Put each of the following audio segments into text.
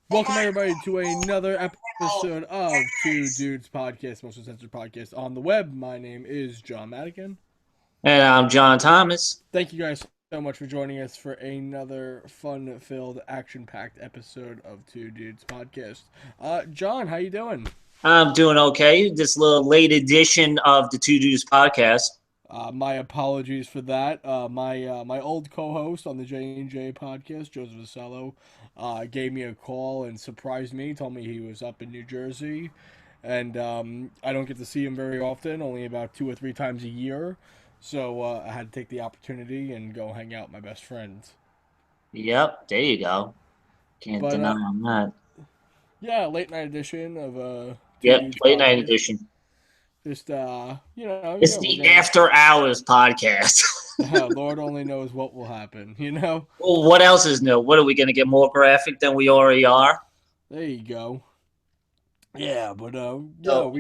Welcome everybody to another episode of Two Dudes Podcast, most censored podcast on the web. My name is John Madigan. And I'm John Thomas. Thank you guys so much for joining us for another fun-filled, action-packed episode of Two Dudes Podcast. John, how you doing? I'm doing okay. This little late edition of the Two Dudes podcast. My apologies for that. My old co-host on the J&J podcast, Joseph Vasello, gave me a call and surprised me. Told me he was up in New Jersey, and I don't get to see him very often, only about 2 or 3 times a year. So I had to take the opportunity and go hang out with my best friends. Yep, there you go. Can't But deny on that. yeah, late night edition of Two Yep, Dudes late night podcast. edition. Just It's we're the gonna. after hours podcast. Lord only knows what will happen. You know. Well, what else is new? What are we going to get more graphic than we already are? There you go. Yeah, but So,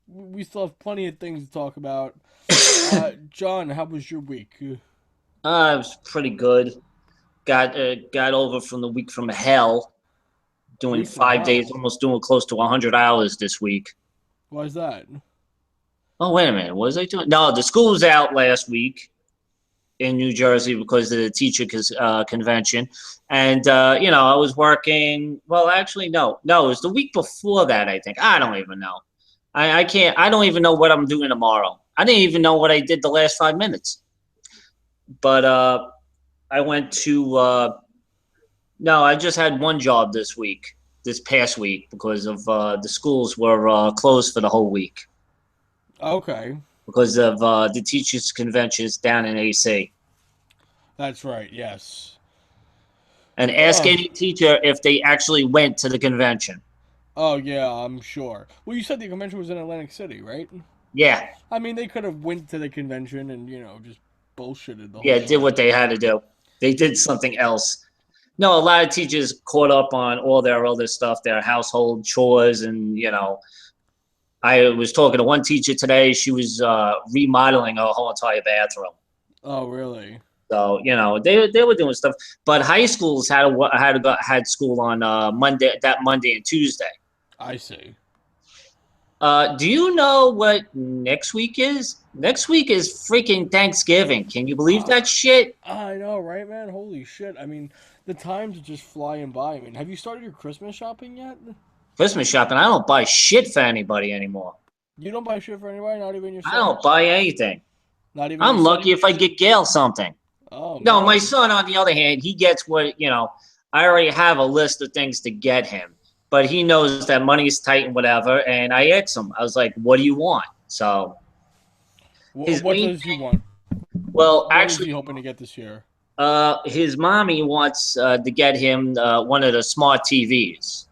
we still have plenty of things to talk about. John, how was your week? it was pretty good. Got over from the week from hell, doing Week from 5 days, hell. almost doing close to 100 hours this week. Why is that? Oh, wait a minute. What was I doing? No, the school was out last week in New Jersey because of the teacher convention. And, I was working. Well, actually, no, it was the week before that, I think. I don't even know. I can't, I don't even know what I'm doing tomorrow. I didn't even know what I did the last 5 minutes. But I went to, no, I just had one job this past week, because of the schools were closed for the whole week Okay, because of the teachers' conventions down in AC. that's right. Yes. And ask Oh, any teacher if they actually went to the convention. oh yeah, I'm sure. Well, you said the convention was in Atlantic City, right? Yeah, I mean, they could have went to the convention and just bullshitted the whole yeah, did what time. they had to do. They did something else. No, a lot of teachers caught up on all their other stuff, their household chores, and I was talking to one teacher today. She was remodeling her whole entire bathroom. Oh, really? So they were doing stuff. But high schools had school on Monday and Tuesday. I see. Do you know what next week is? Next week is freaking Thanksgiving. Can you believe Uh, that shit? I know, right, man? Holy shit! I mean, the times are just flying by. I mean, have you started your Christmas shopping yet? Christmas shopping. I don't buy shit for anybody anymore. You don't buy shit for anybody, not even I don't yourself, buy anything. not even your I'm son. lucky if I get Gail something. Oh No, my man. son, on the other hand, he gets what. I already have a list of things to get him, but he knows that money's tight and whatever. And I asked him, I was like, "What do you want?" So his What main does he want? well, What is he actually, hoping to get this year? his mommy wants to get him one of the smart TVs.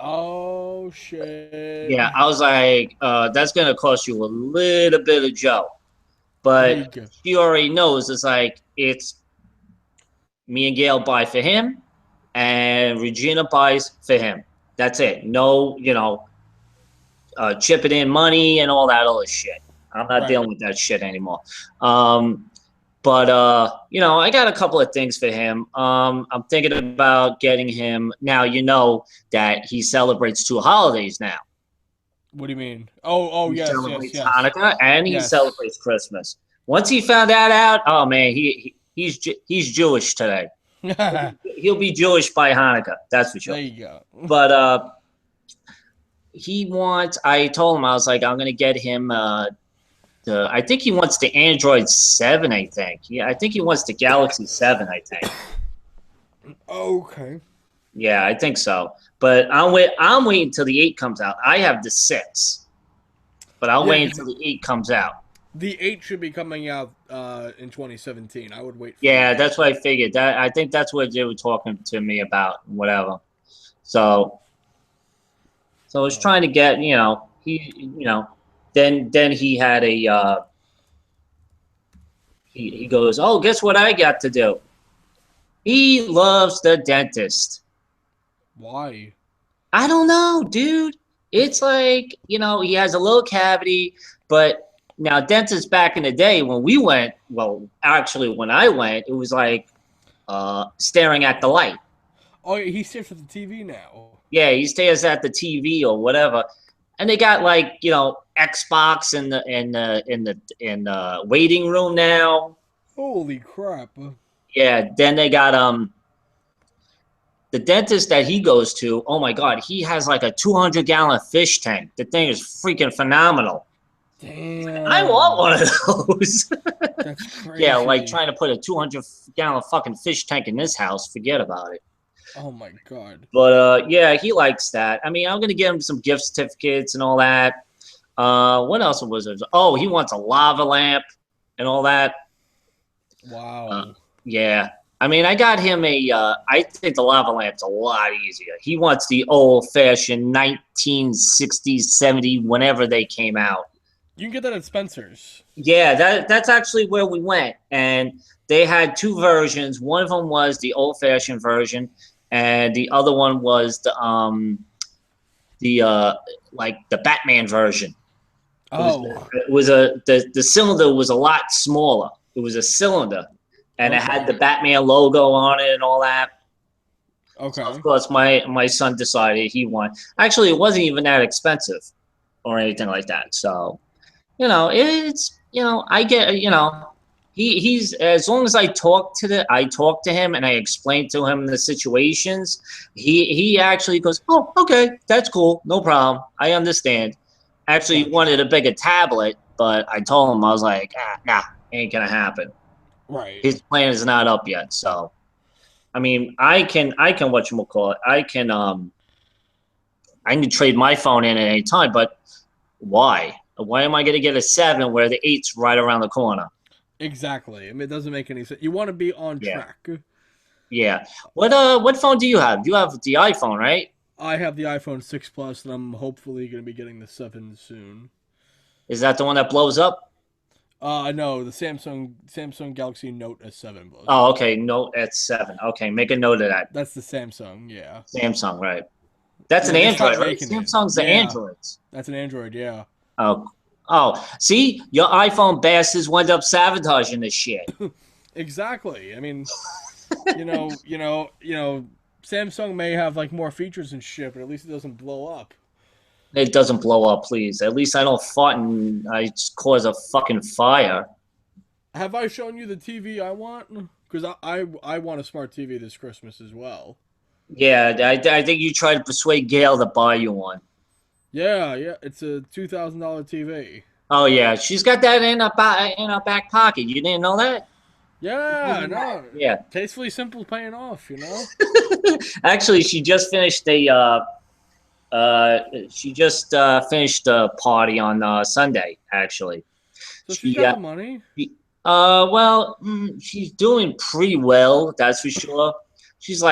Oh shit! Yeah, I was like, that's gonna cost you a little bit of Joe, There you but go. she already knows it's me and Gail buy for him, and Regina buys for him. That's it. No, chipping in money and all that other shit. I'm not Right. dealing with that shit anymore. But I got a couple of things for him. I'm thinking about getting him now. You know that he celebrates two holidays now. What do you mean? Oh, He yes, yes, celebrates yes, Hanukkah and he yes. celebrates Christmas. Once he found that out, oh man, he's Jewish today. There He'll be Jewish by Hanukkah. That's for sure. you go. But he wants. I told him, I was like, I'm gonna get him. I think he wants the Android 7. I think. Yeah, I think he wants the Galaxy 7. I think. Okay. Yeah, I think so. But I'm waiting until the 8 comes out. I have the 6, but I'll Yeah, wait because until the 8 comes out. the 8 should be coming out in 2017. I would wait for the Yeah, 8. that's what I figured. I think that's what they were talking to me about. Whatever. So I was Oh. trying to get then he had a he goes, oh, guess what I got to do? He loves the dentist. Why? I don't know, dude. It's like, he has a little cavity, but now dentists back in the day when we went, well, actually when I went, it was like staring at the light. Oh, yeah, he sits at the TV now. Yeah, he stares at the TV or whatever. And they got like, you know, Xbox in the waiting room now. Holy crap. Yeah, then they got the dentist that he goes to. Oh my God, he has like a 200-gallon fish tank. The thing is freaking phenomenal. Damn. I want one of those. That's crazy. Yeah, like trying to put a 200-gallon fucking fish tank in this house. Forget about it. Oh my God. But yeah, he likes that. I mean, I'm gonna get him some gift certificates and all that. What else was it? Oh, he wants a lava lamp and all that. Wow. Yeah. I mean, I got him I think the lava lamp's a lot easier. He wants the old-fashioned 1960s, 70s, whenever they came out. You can get that at Spencer's. Yeah, that's actually where we went. And they had two versions. One of them was the old-fashioned version, and the other one was the like the Batman version. The cylinder was a lot smaller. It was a cylinder, and it had the Batman logo on it and all that. Okay. So of course, my son decided he wanted. Actually, it wasn't even that expensive, or anything like that. So, you know, I get, he's as long as I talk to him and I explain to him the situations, he actually goes, oh, okay, that's cool, no problem, I understand. Actually, he wanted a bigger tablet, but I told him, I was like, nah, ain't gonna happen. Right. His plan is not up yet. So, I mean, I can whatchamacallit, I can trade my phone in at any time, but why? Why am I going to get a 7 where the 8's right around the corner? Exactly. I mean, it doesn't make any sense. You want to be on track. Yeah. What phone do you have? You have the iPhone, right? I have the iPhone 6 Plus, and I'm hopefully going to be getting the 7 soon. Is that the one that blows up? No, the Samsung Galaxy Note S7 blows. Oh, okay, Note S7. Okay, make a note of that. That's the Samsung, yeah. Samsung, right? That's an Android, right? Samsung's the Androids. That's an Android, yeah. Oh, see, your iPhone bastards wind up sabotaging this shit. Exactly. I mean, you know, Samsung may have like more features and shit, but at least it doesn't blow up. It doesn't blow up, please. At least I don't fart and I cause a fucking fire. Have I shown you the TV I want? Because I want a smart TV this Christmas as well. Yeah, I think you tried to persuade Gail to buy you one. Yeah, it's a $2,000 TV. Oh yeah, she's got that in her back pocket. You didn't know that? Yeah, no. Yeah. Tastefully simple paying off, you know? Actually, she just finished a party on Sunday, actually. So she got the money? Well, she's doing pretty well, that's for sure. She's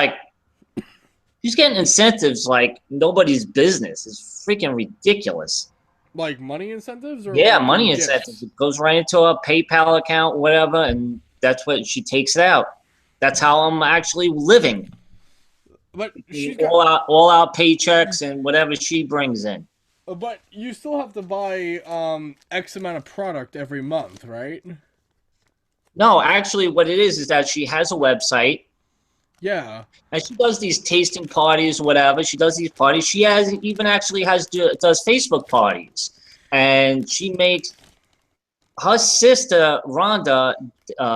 getting incentives like nobody's business. It's freaking ridiculous. Like money incentives? Or yeah, money incentives. It goes right into a PayPal account, whatever, and that's what she takes it out. That's how I'm actually living. But she's all out paychecks and whatever she brings in. But you still have to buy X amount of product every month, right? No, actually, what it is that she has a website. Yeah. And she does these tasting parties, whatever. She does these parties. She does Facebook parties, and she makes her sister Rhonda.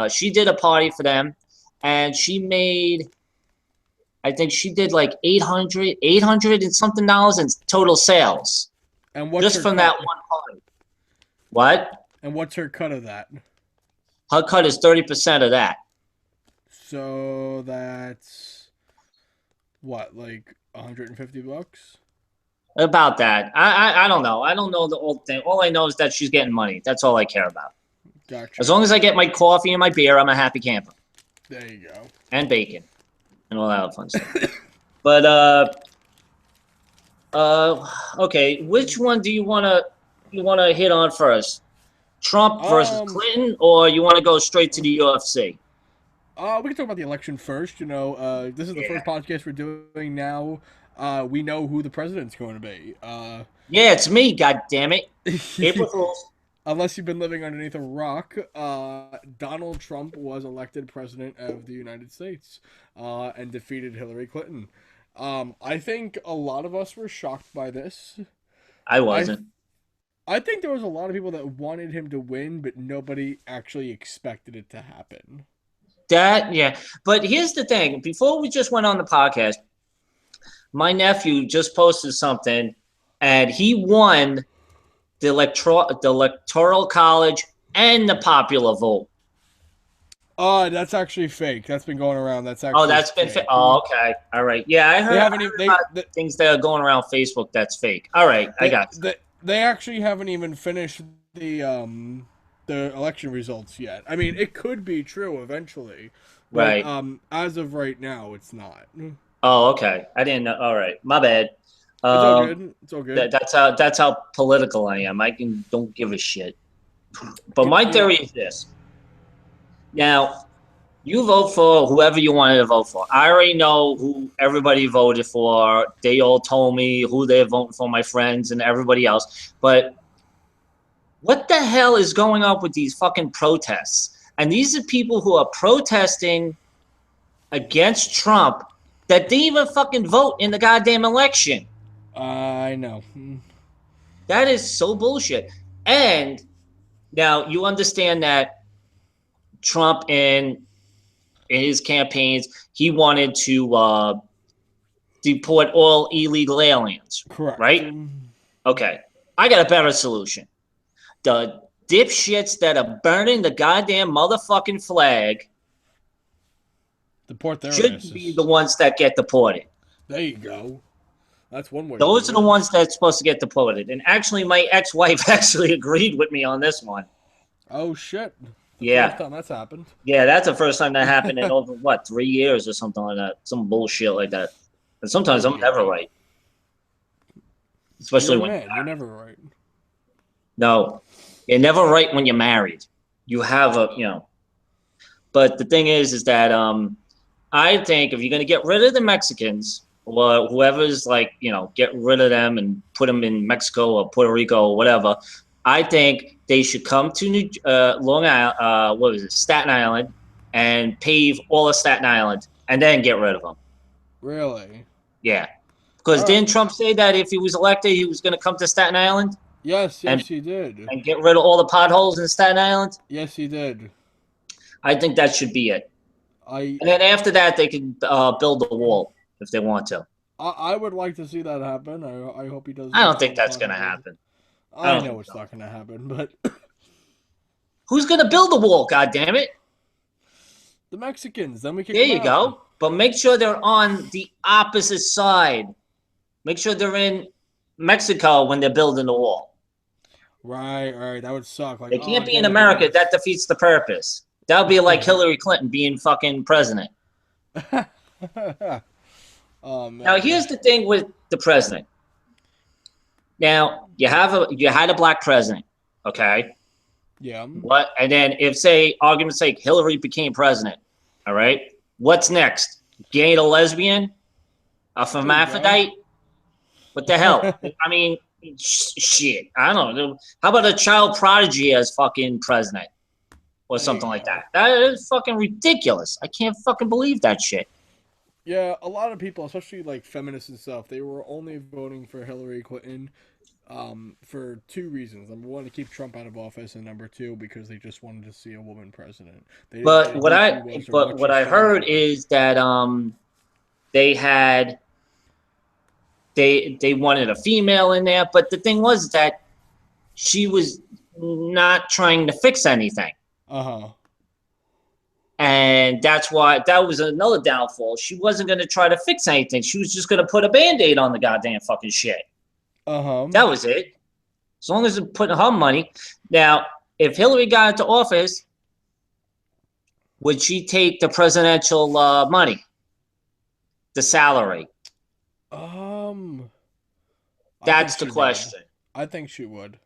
She did a party for them, and she made. I think she did like $800 and something in total sales. And what's just from that one party? What? And what's her cut of that? Her cut is 30% of that. So that's what, like $150? About that. I don't know. I don't know the old thing. All I know is that she's getting money. That's all I care about. Gotcha. As long as I get my coffee and my beer, I'm a happy camper. There you go. And bacon. And all that fun stuff. But okay, which one do you wanna hit on first? Trump versus Clinton, or you want to go straight to the UFC? We can talk about the election first. You know, this is the first podcast we're doing now. We know who the president's going to be. Yeah, it's me. God damn it, April Fools. unless you've been living underneath a rock, Donald Trump was elected president of the United States and defeated Hillary Clinton. I think a lot of us were shocked by this. I I wasn't. I think there was a lot of people that wanted him to win, but nobody actually expected it to happen. That, yeah. But here's the thing. Before we just went on the podcast, my nephew just posted something, and he won the electoral college and the popular vote. That's actually fake. That's been going around. That's Oh, actually that's been fake. Oh, okay. All right. Yeah, I heard, They haven't even things that are going around Facebook that's fake. All right, I got you. they actually haven't even finished the election results yet. I mean, it could be true eventually, but Right. as of right now, it's not. Oh, okay. I didn't know. All right, my bad. It's all good. It's all good. That's how political I am. I don't give a shit. But my theory is this. Now, you vote for whoever you wanted to vote for. I already know who everybody voted for. They all told me who they're voting for, my friends and everybody else. But what the hell is going on with these fucking protests? And these are people who are protesting against Trump that didn't even fucking vote in the goddamn election. I know. That is so bullshit. And now you understand that Trump in his campaigns, he wanted to deport all illegal aliens. Correct. Right? Okay. I got a better solution. The dipshits that are burning the goddamn motherfucking flag Deport their should asses. be the ones that get deported. There you go. That's one way. Those are the ones that's supposed to get deported. And actually, my ex-wife actually agreed with me on this one. Oh shit! Yeah. First time that's happened. Yeah, that's the first time that happened in over, 3 years or something like that. Some bullshit like that. And sometimes I'm never right. Especially You're never right. No, you're never right when you're married. You have But the thing is that I think if you're going to get rid of the Mexicans or whoever's get rid of them and put them in Mexico or Puerto Rico or whatever, I think they should come to Long Island, Staten Island, and pave all of Staten Island and then get rid of them. Really? Yeah. Because didn't Trump say that if he was elected, he was going to come to Staten Island? Yes, he did. And get rid of all the potholes in Staten Island? Yes, he did. I think that should be it. And then after that, they can build a wall if they want to. I would like to see that happen. I hope he does. I don't think that's going to happen. I know it's not going to happen, but who's going to build the wall? God damn it! The Mexicans. Then we can. There you go. But make sure they're on the opposite side. Make sure they're in Mexico when they're building the wall. Right. That would suck. They can't be in America. That defeats the purpose. That would be like Hillary Clinton being fucking president. Now, here's the thing with the president. Now, you had a black president, okay? Yeah. What? And then if, say, argument's sake, Hillary became president, all right? What's next? Gay to lesbian? A hermaphrodite? What the hell? I mean, shit. I don't know. How about a child prodigy as fucking president? Or something like that. That is fucking ridiculous. I can't fucking believe that shit. Yeah, a lot of people, especially like feminists and stuff, they were only voting for Hillary Clinton for two reasons. Number one, to keep Trump out of office, and number two, because they just wanted to see a woman president. But what I heard is that they wanted a female in there, but the thing was that she was not trying to fix anything. And that's why that was another downfall. She wasn't going to try to fix anything. She was just going to put a Band-Aid on the goddamn fucking shit. That was it. As long as it put her money. Now, if Hillary got into office, would she take the presidential money? The salary? That's the question. I think she would.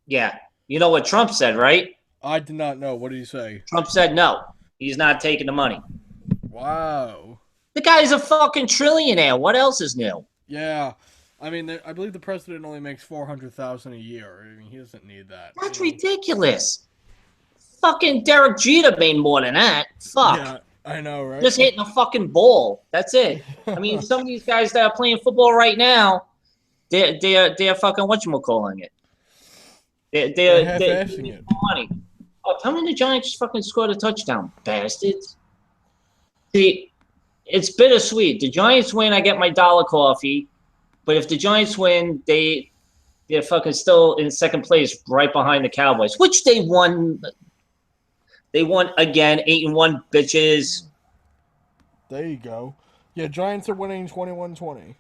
Yeah. You know what Trump said, right? I did not know. What did he say? Trump said no. He's not taking the money. Wow. The guy's a fucking trillionaire. What else is new? Yeah. I mean, I believe the president only makes 400,000 a year. I mean, he doesn't need that. That's ridiculous. Fucking Derek Jeter made more than that. Fuck. Yeah, I know, right? Just hitting a fucking ball. That's it. I mean, some of these guys that are playing football right now, they're fucking whatchamacalling it. They're They're half-assing it. money. Oh, tell me the Giants fucking scored a touchdown, bastards. See, it's bittersweet. The Giants win, I get my dollar coffee. But if the Giants win, they're fucking still in second place, right behind the Cowboys, which they won. They won again, 8-1, bitches. There you go. Yeah, Giants are winning 21-20.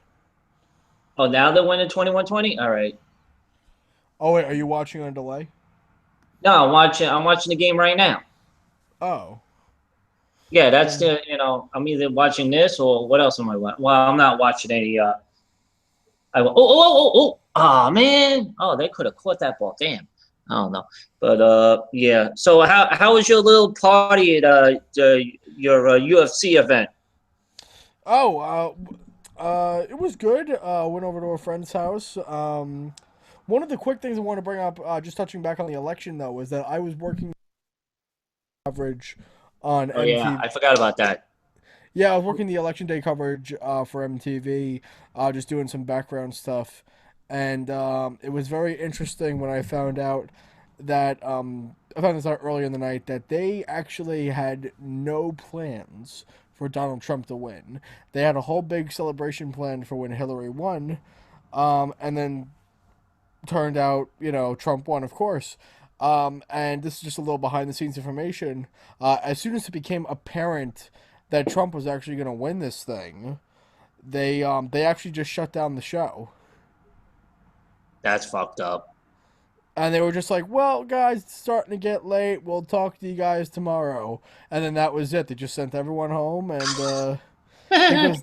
Oh, now they're winning 21-20? All right. Oh wait, are you watching on delay? No, I'm watching the game right now. Oh. Yeah, that's I'm either watching this or what else am I watching? Well, I'm not watching any. Oh, man. Oh, they could have caught that ball. Damn. I don't know, but yeah. So how was your little party at your UFC event? Oh, it was good. Went over to a friend's house. One of the quick things I want to bring up, just touching back on the election though, was that I was working coverage on Oh yeah, MTV. I forgot about that. Yeah, I was working the election day coverage for MTV, just doing some background stuff, and it was very interesting when I found out that I found this out earlier in the night that they actually had no plans for Donald Trump to win. They had a whole big celebration planned for when Hillary won, and then turned out, Trump won, of course. And this is just a little behind the scenes information. As soon as it became apparent that Trump was actually going to win this thing, they actually just shut down the show. That's fucked up. And they were just like, "Well, guys, it's starting to get late. We'll talk to you guys tomorrow." And then that was it. They just sent everyone home, and because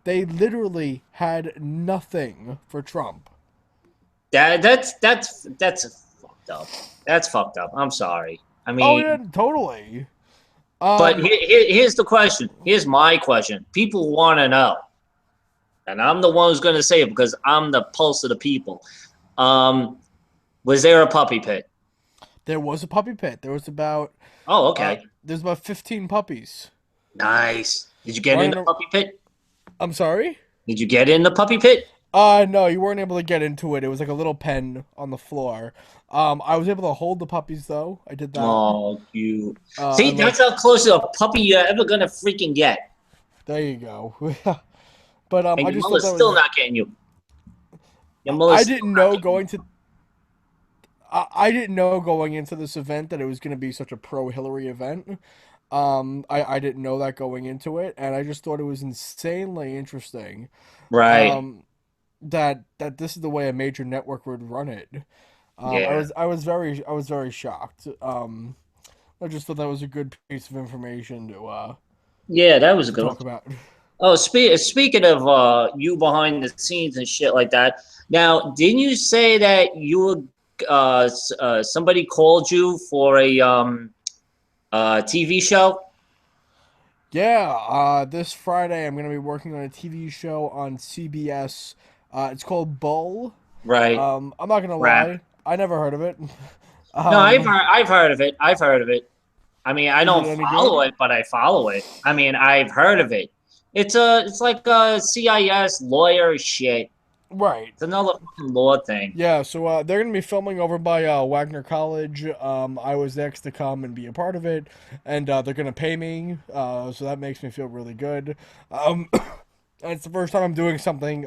they literally had nothing for Trump. That's fucked up. That's fucked up. I'm sorry. I mean, Oh yeah, totally. but here's the question. Here's my question. People want to know, and I'm the one who's going to say it because I'm the pulse of the people. Was there a puppy pit? There was a puppy pit. There was about Oh, okay. there's about 15 puppies. Nice. Did you get in the puppy pit? I'm sorry? Did you get in the puppy pit? No, you weren't able to get into it. It was like a little pen on the floor. I was able to hold the puppies though. I did that. Oh, you. See, that's how close to a puppy you're ever gonna freaking get. There you go. But And I your just mother's thought that still was. not getting you. Your mother's I still didn't not know getting going to. I didn't know going into this event that it was going to be such a pro Hillary event. I didn't know that going into it, and I just thought it was insanely interesting. you. Right. That this is the way a major network would run it. Yeah. I was very shocked. I just thought that was a good piece of information Yeah, that was a to good one. talk about. Oh, speaking of you behind the scenes and shit like that. Now, didn't you say that you were somebody called you for a TV show? Yeah, this Friday I'm gonna be working on a TV show on CBS. It's called Bull. Right. I'm not gonna Rap. lie, I never heard of it. No, Um, I've heard of it. I've heard of it. I mean, I is it don't any follow good? it, but I follow it. I mean, I've heard of it. It's like a CIS lawyer shit. Right. It's another fucking law thing. Yeah, so they're gonna be filming over by Wagner College. I was next to come and be a part of it, and they're gonna pay me. So that makes me feel really good. And it's the first time I'm doing something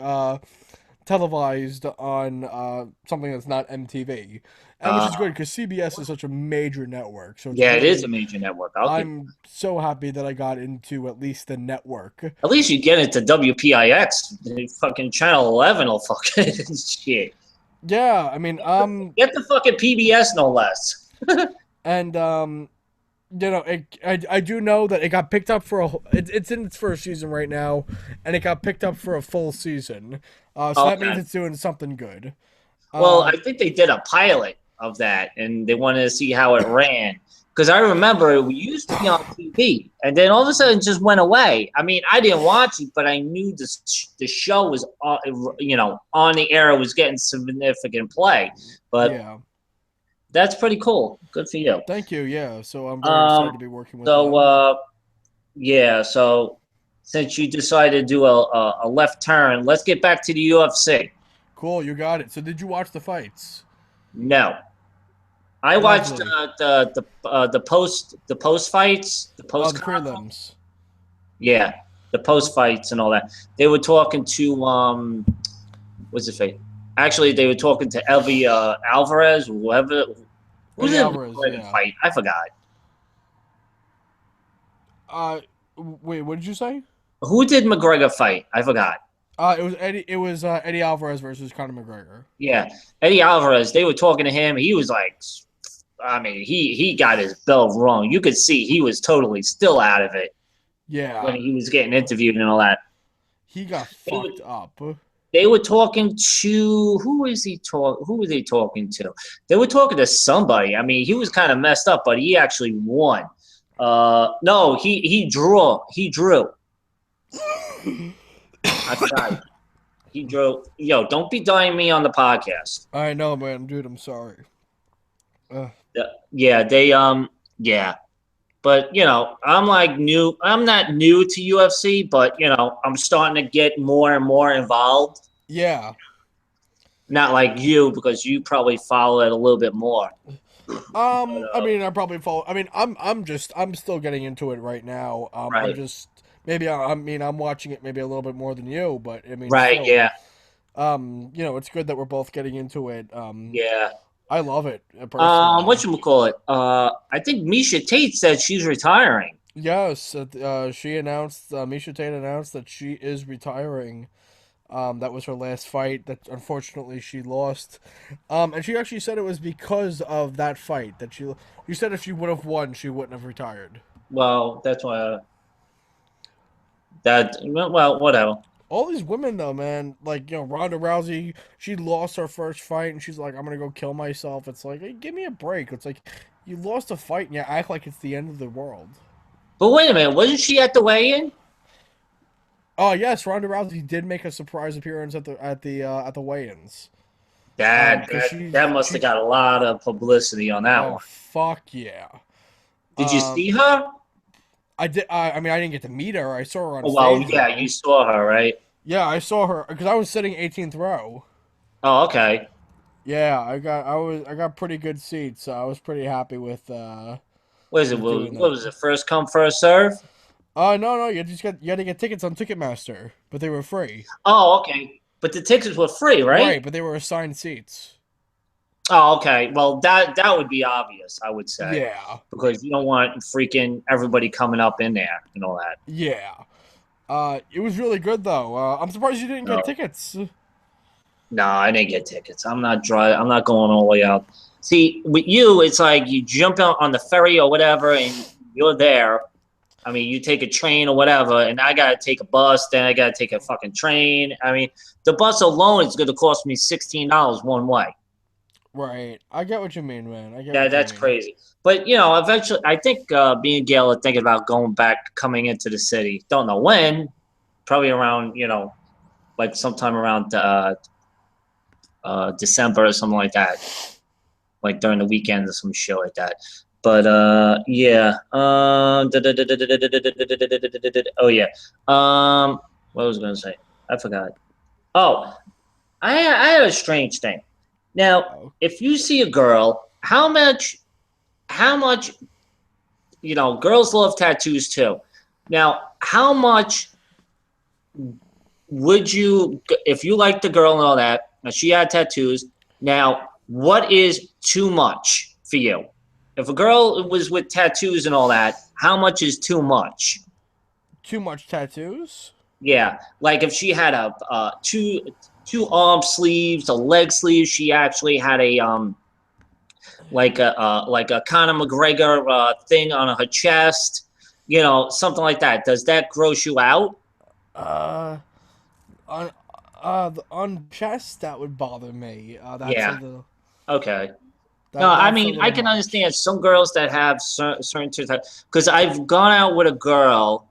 televised on something that's not MTV, and which is Uh, good because CBS is such a major network. So it's yeah, it is a really major network. I'll give. I'm so happy that I got into at least the network. At least you get it to WPIX. Fucking Channel 11 will fucking shit. Yeah, I mean, Get the fucking PBS no less. and I do know that it got picked up for it's in its first season right now, and it got picked up for a full season. So that means Okay. it's doing something good. Well, I Um, think they did a pilot of that, and they wanted to see how it ran. because I remember it used to be on TV, and then all of a sudden it just went away. I mean, I didn't watch it, but I knew the show was, on the air. It was getting significant play, but Yeah. that's pretty cool. Good for you. Thank you. Yeah. So I'm very excited to be working with So, them. yeah. So, since you decided to do a left turn, let's get back to the UFC. Cool. You got it. So did you watch the fights? No, I watched Lovely. the post fights, the Oh, post the prelims. yeah, the post fights and all that. They were talking to what's his face? Actually, they were talking to Elvi Alvarez, whoever. Who Eddie did Alvarez. McGregor Yeah. fight? I forgot. Uh, Wait. What did you say? Who did McGregor fight? I forgot. It was Eddie. It was Eddie Alvarez versus Conor McGregor. Yeah, Eddie Alvarez. They were talking to him. He was like, I mean, he got his bell wrong. You could see he was totally still out of it when Yeah. he was getting interviewed and all that. He got They were, fucked up. they were talking to who was they talking to? They were talking to somebody. I mean, he was kind of messed up, but he actually won. No, he drew. I forgot. He drew. Yo, don't be dying me on the podcast. I know, man, dude. I'm sorry. Yeah, yeah. But I'm like new. I'm not new to UFC, but I'm starting to get more and more involved. Yeah. Not like you, because you probably follow it a little bit more. I mean, I probably follow. I mean, I'm still getting into it right now. I'm Right, just maybe I mean, I'm watching it maybe a little bit more than you, but I mean, right, still, yeah, it's good that we're both getting into it. yeah. I love it personally. What you call it? I think Misha Tate said she's retiring. Yes, she announced. Misha Tate announced that she is retiring. That was her last fight. That unfortunately she lost. And she actually said it was because of that fight that she. You said if she would have won, she wouldn't have retired. Well, that's why. Well, whatever. All these women though, man, like Ronda Rousey, she lost her first fight and she's like, I'm gonna go kill myself. It's like, hey, give me a break. It's like you lost a fight and you act like it's the end of the world. But wait a minute, wasn't she at the weigh-in? Oh yes, Ronda Rousey did make a surprise appearance at the weigh-ins. That Because that, that must have she got a lot of publicity on that oh one. fuck yeah. Did you see her? I did. I mean, I didn't get to meet her. I saw her on Oh, well, stage yeah, you though. saw her, right? Yeah, I saw her because I was sitting 18th row. Oh, okay. Yeah, I got pretty good seats, so I was pretty happy What is it? with doing What that. was it? First come, first serve? No, you had to get tickets on Ticketmaster, but they were free. Oh, okay. But the tickets were free, right? Right, but they were assigned seats. Oh, okay. Well, that would be obvious, I would say, Yeah, because you don't want freaking everybody coming up in there and all that. yeah. It was really good though. I'm surprised you didn't get No, tickets. no, I didn't get tickets. I'm not going all the way out. See, with you, it's like you jump out on the ferry or whatever, and you're there. I mean, you take a train or whatever, and I gotta take a bus. Then I gotta take a fucking train. I mean, the bus alone is gonna cost me $16 one way. Right, I get what you mean, man. I get Yeah, what you that's mean. crazy. But eventually, I think me and Gail are thinking about going back, coming into the city. Don't know when. Probably around, like sometime around December or something like that, like during the weekend or some shit like that. But yeah. Oh yeah. What was I gonna say? I forgot. Oh, I had a strange thing. Now, Oh, if you see a girl, how much, girls love tattoos too. Now, how much would you, if you like the girl and all that, and she had tattoos, now, what is too much for you? If a girl was with tattoos and all that, how much is too much? too much tattoos? Yeah, like if she had two arm sleeves, a leg sleeve, she actually had a like a Conor McGregor thing on her chest, something like that. Does that gross you out? Uh, on on chest that would bother me. That's a Yeah. little. Okay. No, I That's a mean I little can much. understand some girls that have certain because I've gone out with a girl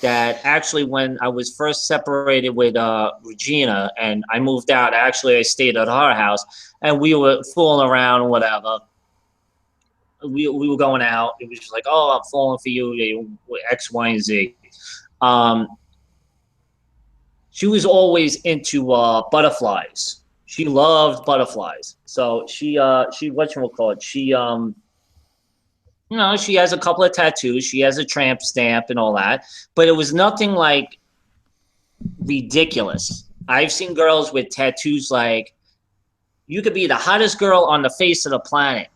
that actually when I was first separated with Regina and I moved out, actually I stayed at her house and we were fooling around or whatever. We were going out. It was just like, oh, I'm falling for you, X, Y, and Z. Um, she was always into butterflies. She loved butterflies. So she whatchamacallit, she has a couple of tattoos. She has a tramp stamp and all that, but it was nothing like ridiculous. I've seen girls with tattoos like you could be the hottest girl on the face of the planet,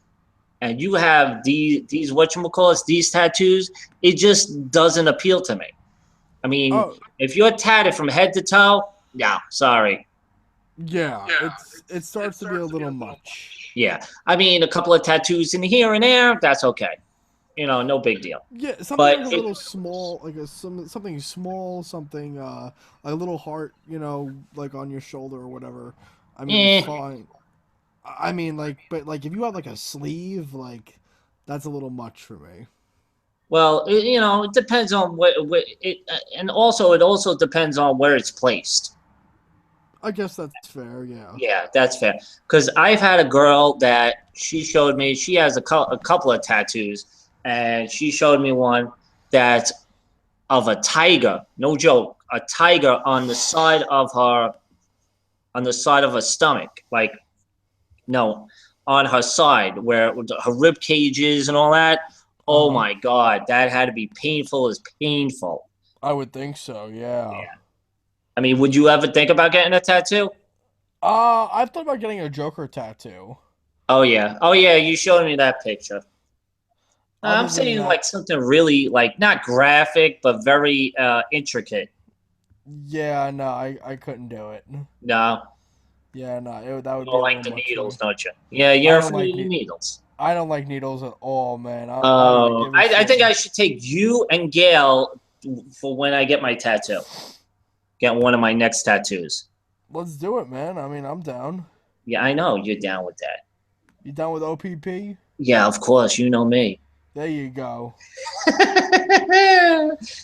and you have these whatchamacallits, these tattoos. It just doesn't appeal to me. I mean, Oh, if you're tatted from head to toe, yeah, sorry. yeah, it starts to be a little much. Yeah, I mean, a couple of tattoos in here and there, that's okay. No big deal. Yeah, something But like a little small, like something small, something a little heart, like on your shoulder or whatever. I mean, it's eh, fine. I mean, like, but like if you have like a sleeve, like that's a little much for me. well, it depends on what it, and also it also depends on where it's placed. I guess that's fair. Yeah. Yeah, that's fair. Because I've had a girl that she showed me. She has a couple of tattoos, and she showed me one that's of a tiger. No joke, a tiger on the side of her stomach. Like no, on her side where her rib cage is and all that. Uh Oh huh. my God, that had to be painful as painful. I would think so. Yeah. Yeah. I mean, would you ever think about getting a tattoo? I've thought about getting a Joker tattoo. Oh yeah. Oh yeah, you showed me that picture. I'm Other than saying that, like something really like not graphic but very intricate. yeah, no, I couldn't do it. No, Yeah, no, that you would be don't a like little the much for needles, me. don't you? Yeah, I you're don't afraid like of the needles. I don't like needles at all, man. I don't Oh, give a I shit. think I should take you and Gail for when I get my tattoo. Get one of my next tattoos. Let's do it, man. I mean, I'm down. Yeah, I know you're down with that. You down with OPP? Yeah, of course, you know me. There you go.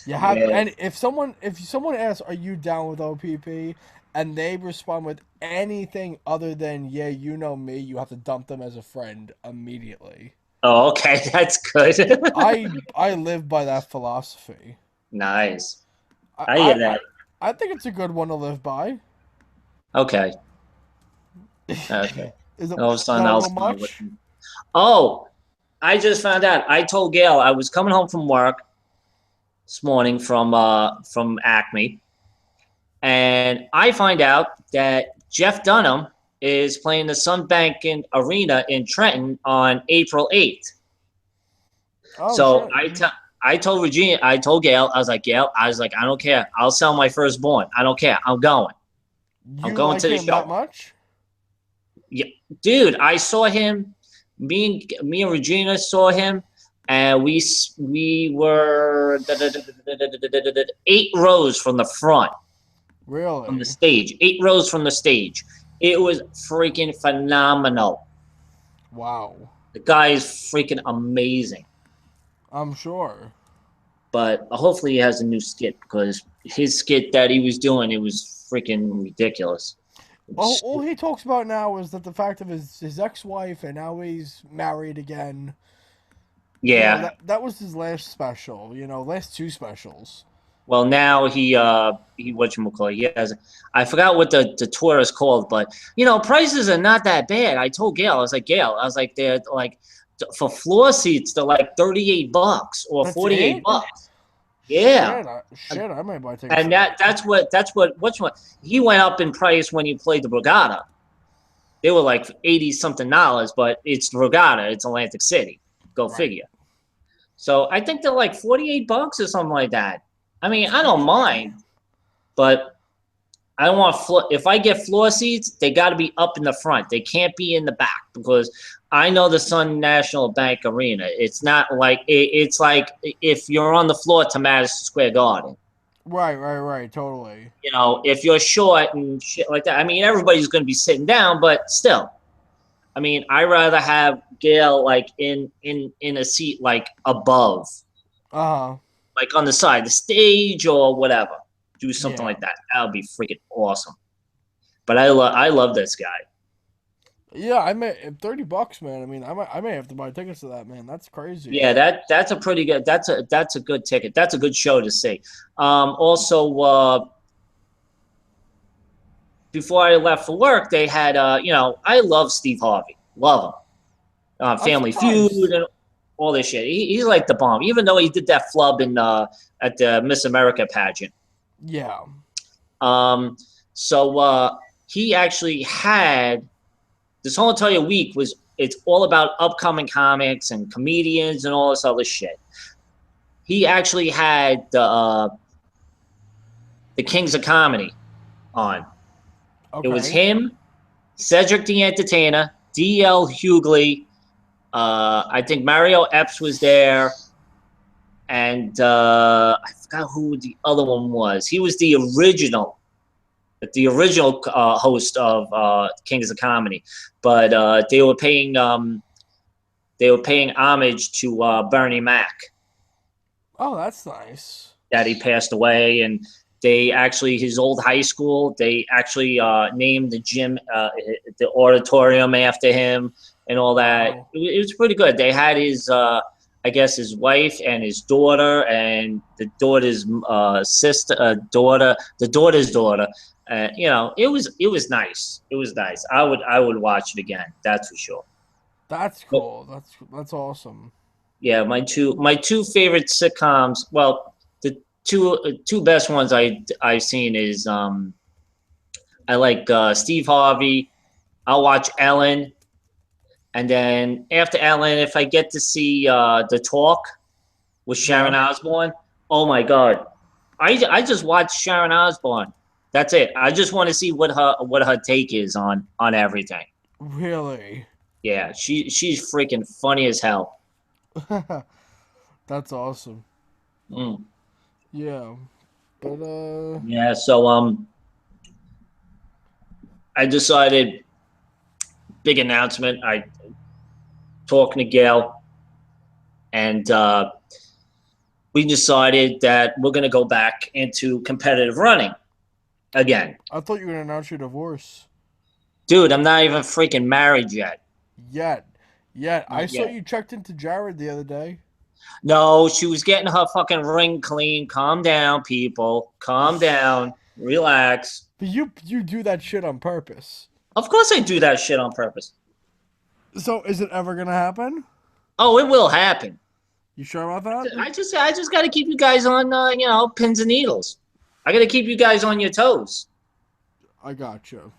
You have, Yeah. and if someone asks, "Are you down with OPP?" and they respond with anything other than "Yeah, you know me," you have to dump them as a friend immediately. Oh, okay, that's good. I live by that philosophy. Nice. I I hear I I, that. I think it's a good one to live by. Okay. Okay. Is it All of a sudden, that a I'll little start with. much? Oh, I just found out. I told Gail I was coming home from work this morning from Acme, and I find out that Jeff Dunham is playing the Sunbank Arena in Trenton on April 8th. Oh So shit! I told Regina, I told Gail, I was like, Gail, I was like, I don't care. I'll sell my firstborn. I don't care. I'm going. I'm You going like to the him that show. much? Yeah, dude, I saw him. Me and Regina saw him, and we were 8 rows from the front from the Really? stage. 8 rows from the stage. It was freaking phenomenal. Wow. The guy is freaking amazing. I'm sure. But hopefully he has a new skit because his skit that he was doing, it was freaking ridiculous. All he talks about now is that the fact of his ex-wife and now he's married again. Yeah. That was his last special. Last two specials. Well, now he whatchamacallit, he has, I forgot what the tour is called, but prices are not that bad. I told Gail, I was like, Gail, I was like, they're like for floor seats, they're like $38 or That's $48. it. Yeah. Shit, I might buy tickets And for that. that's what which one he went up in price when he played the Borgata. They were like 80 something dollars, but it's the Borgata, it's Atlantic City. Go Right. figure. So I think they're like $48 or something like that. I mean, I don't mind, but I don't want if I get floor seats, they got to be up in the front. They can't be in the back because I know the Sun National Bank Arena. It's not like it's like if you're on the floor to Madison Square Garden. Right. Totally. If you're short and shit like that, I mean, everybody's going to be sitting down, but still, I mean, I rather have Gail like in a seat like above, Uh-huh. like on the side, the stage or whatever. Do something Yeah. like that. That would be freaking awesome. But I love this guy. Yeah, I may $30, man. I mean, I may have to buy tickets to that, man. That's crazy. Yeah, that's a pretty good. That's a good ticket. That's a good show to see. Also, before I left for work, they had I love Steve Harvey, love him. I'm Family Feud surprised. and all this shit. He's like the bomb, even though he did that flub in at the Miss America pageant. Yeah. Um, so he actually had this whole entire week was it's all about upcoming comics and comedians and all this other shit. He actually had the Kings of Comedy on. It was Okay. him, Cedric the Entertainer, D.L. Hughley. I think Mario Epps was there, and I forgot who the other one was. He was the original host of Kings of Comedy, but they were paying homage to Bernie Mac Oh, that's nice. that he passed away, and they actually his old high school they actually named the gym the auditorium after him and all that. Wow. It was pretty good. They had his I guess his wife and his daughter and the daughter's sister daughter the daughter's daughter. It was nice. It was nice. I would watch it again. That's for sure. That's But cool. That's awesome. yeah, my two favorite sitcoms. Well, the two best ones I've seen is I like Steve Harvey. I'll watch Ellen, and then after Ellen, if I get to see the Talk with Sharon Yeah. Osbourne, oh my god, I just watched Sharon Osbourne. That's it. I just want to see what her take is on everything. Really. Yeah, she's freaking funny as hell. That's awesome. Mm. Yeah. But Yeah, so I decided big announcement. I talking to Gail, and we decided that we're gonna go back into competitive running again. I thought you were gonna announce your divorce. Dude, I'm not even freaking married yet. Yet. Yet. I Not saw yet. you checked into Jared the other day. No, she was getting her fucking ring clean. Calm down, people. Calm down. Relax. But you do that shit on purpose. Of course I do that shit on purpose. So is it ever gonna happen? Oh, it will happen. You sure about that? I just got to keep you guys on, pins and needles. I got to keep you guys on your toes. I got you.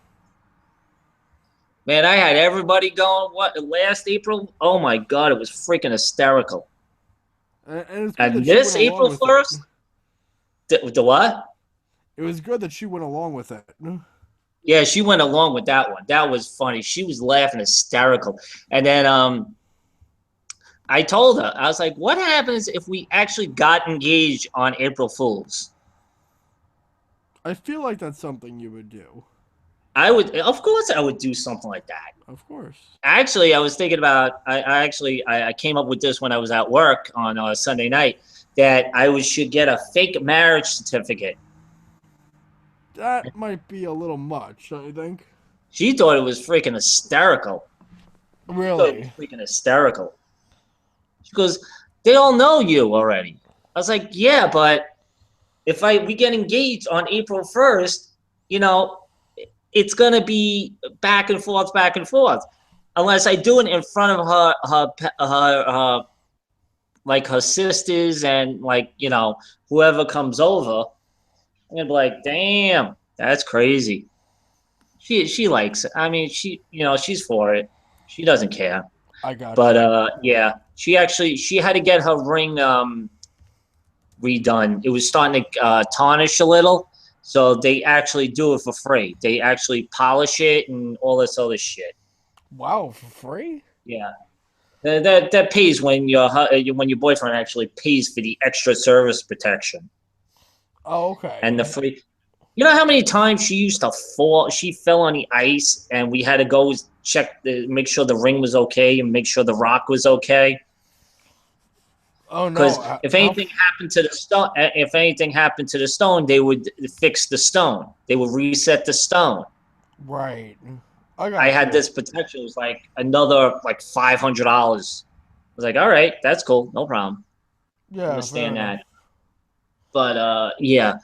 Man, I had everybody going. What last April? Oh my god, it was freaking hysterical. And it's good And that she this went along April with it. 1st, the what? It was good that she went along with it. Yeah, she went along with that one. That was funny. She was laughing hysterical. And then I told her, I was like, what happens if we actually got engaged on April Fools? I feel like that's something you would do. Of course, I would do something like that. Of course. Actually, I was thinking about. I came up with this when I was at work on a Sunday night that should get a fake marriage certificate. That might be a little much, don't you think? She thought it was freaking hysterical. She thought it was Really? freaking hysterical. She goes, "They all know you already." I was like, "Yeah, but if we get engaged on April 1st, you know, it's gonna be back and forth, unless I do it in front of her like her sisters and like whoever comes over. I'm gonna be like, damn, that's crazy. She likes it. I mean, she's for it. She doesn't care. I got But you. yeah, she had to get her ring redone. It was starting to tarnish a little, so they actually do it for free. They actually polish it and all this other shit. Wow, for free? Yeah, that pays when your boyfriend actually pays for the extra service protection Oh, okay. and the free. You know how many times she used to fall? She fell on the ice, and we had to go. make sure the ring was okay and make sure the rock was okay. Oh Because no! if anything happened to the stone, they would fix the stone. They would reset the stone. Right. I had this protection. It was like another like $500. I was like, all right, that's cool, no problem. Yeah, Understand that. But yeah,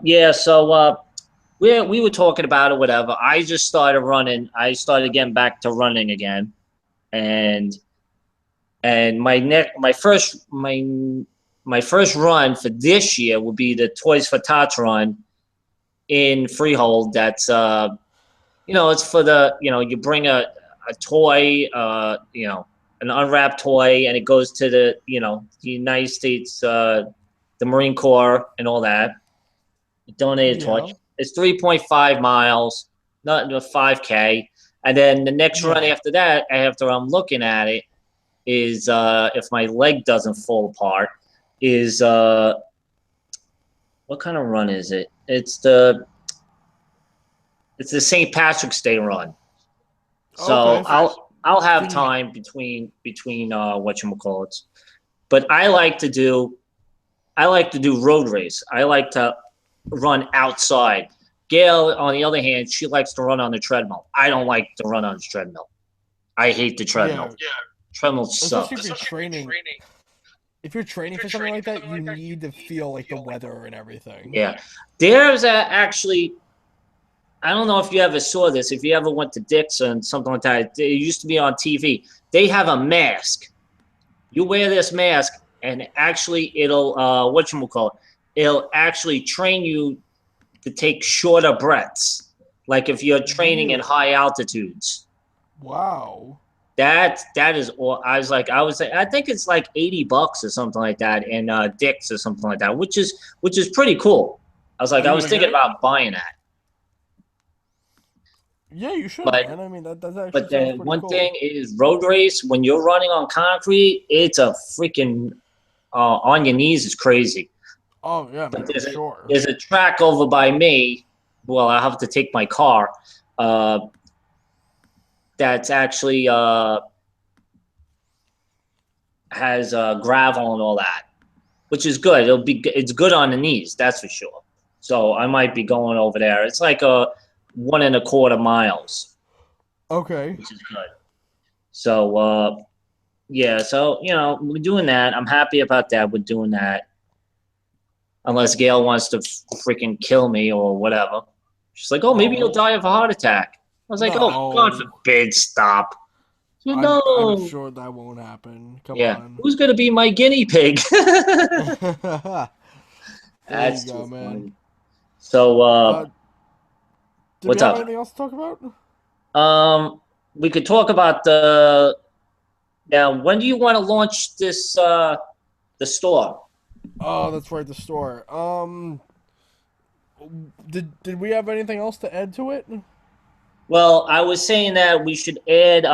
yeah. So we were talking about it, whatever. I just started running. I started getting back to running again, and my first run for this year will be the Toys for Tots run in Freehold. That's it's for the you bring a toy, an unwrapped toy, and it goes to the the United States, the Marine Corps, and all that. Donated toy. It's 3.5 miles, not a 5K, and then the next run after that, after I'm looking at it, is if my leg doesn't fall apart, is what kind of run is it? It's the St. Patrick's Day run. So I'll have time between whatchamacallits. But I like to do road race. I like to run outside. Gail, on the other hand, she likes to run on the treadmill. I don't like to run on the treadmill. I hate the treadmill. Yeah. Treadmill sucks. Especially if you're training for something like that, you need to feel like the weather and everything. Yeah. There's actually, I don't know if you ever saw this, if you ever went to Dick's and something like that. It used to be on TV. They have a mask. You wear this mask, and actually it'll, it'll actually train you to take shorter breaths. Like if you're training in high altitudes. Wow. That is all. I think it's like $80 or something like that in Dick's or something like that, which is pretty cool. I was thinking about buying that. Yeah, you should, man. I mean, that's actually. But the one thing is road race. When you're running on concrete, it's a freaking on your knees is crazy. Oh yeah, man, there's a track over by me. Well, I have to take my car. That's actually has gravel and all that, which is good. It's good on the knees, that's for sure. So I might be going over there. It's like 1.25 miles. Okay. Which is good. So yeah, so we're doing that. I'm happy about that. We're doing that. Unless Gail wants to freaking kill me or whatever. She's like, oh, maybe you'll die of a heart attack. I was like, oh, God forbid, stop. I'm sure that won't happen. Come on. Who's going to be my guinea pig? That's too man. Funny. So, what's up? Anything else to talk about? We could talk about now, when do you want to launch this, the store? Oh, that's right, the store. Did we have anything else to add to it? Well, I was saying that we should add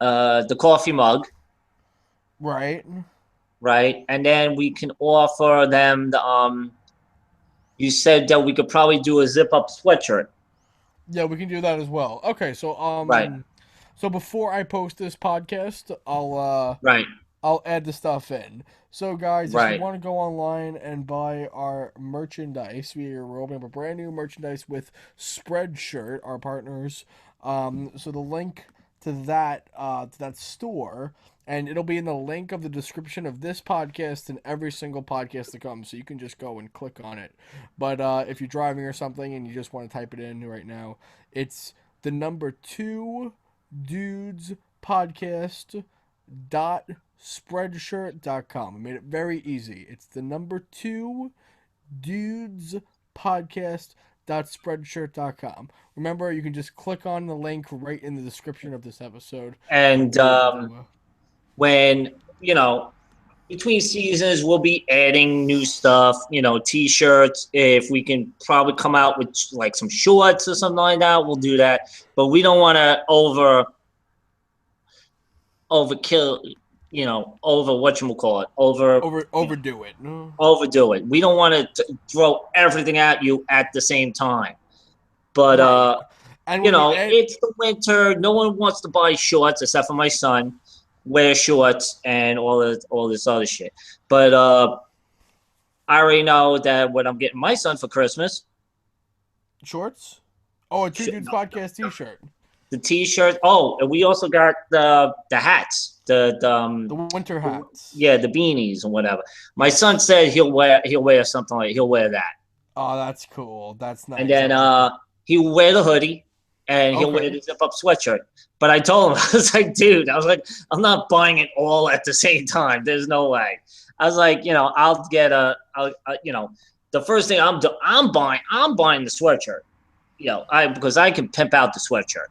the coffee mug. Right. Right, and then we can offer them the you said that we could probably do a zip-up sweatshirt. Yeah, we can do that as well. Okay, so right. So before I post this podcast, I'll right. I'll add the stuff in. So guys, if you want to go online and buy our merchandise, we're opening up a brand new merchandise with Spreadshirt, our partners. So the link to that store, and it'll be in the link of the description of this podcast and every single podcast that comes. So you can just go and click on it. But if you're driving or something and you just want to type it in right now, it's the number 2 dudes podcast .spreadshirt.com. I made it very easy. It's the number 2 dudes podcast .spreadshirt.com. Remember, you can just click on the link right in the description of this episode. And when between seasons, we'll be adding new stuff. T-shirts. If we can probably come out with like some shorts or something like that, we'll do that. But we don't want to overkill. Overdo it. Overdo it. We don't want to throw everything at you at the same time. But And You when we know, it's the winter. No one wants to buy shorts except for my son. Wear shorts and all this other shit. But I already know that what I'm getting my son for Christmas. shorts. Oh, a Two Dudes No, Podcast T-shirt. the T-shirt. Oh, and we also got the hats. The winter hats. Yeah, the beanies and whatever. My son said he'll wear something like he'll wear that. Oh, that's cool. That's nice. And then he'll wear the hoodie and he'll wear the zip up sweatshirt. But I told him, I was like, dude, I was like, I'm not buying it all at the same time. There's no way. I was like, you know, I'll get you know, the first thing I'm buying the sweatshirt. You know, because I can pimp out the sweatshirt.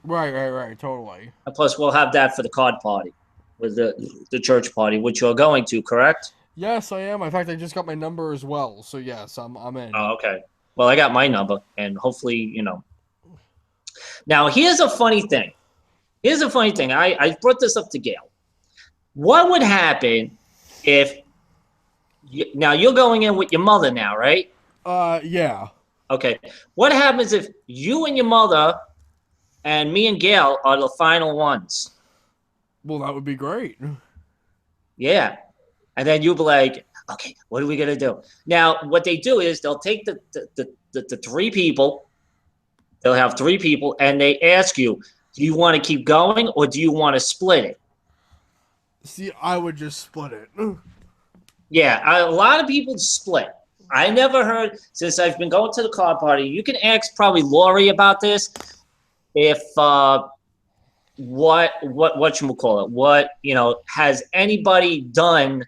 Right, totally. And plus, we'll have that for the card party, with the church party, which you're going to, correct? Yes, I am. In fact, I just got my number as well. So yes, I'm in. Oh, okay. Well, I got my number, and hopefully, you know. Now, here's a funny thing. I brought this up to Gail. What would happen if now you're going in with your mother now, right? Yeah. Okay. What happens if you and your mother and me and Gail are the final ones? Well, that would be great. Yeah. And then you'll be like, okay, what are we going to do? Now, what they do is they'll take the three people, they'll have three people, and they ask you, do you want to keep going or do you want to split it? See, I would just split it. Yeah, a lot of people split. I never heard, since I've been going to the card party, you can ask probably Lori about this, if whatchamacallit, what, you know, has anybody done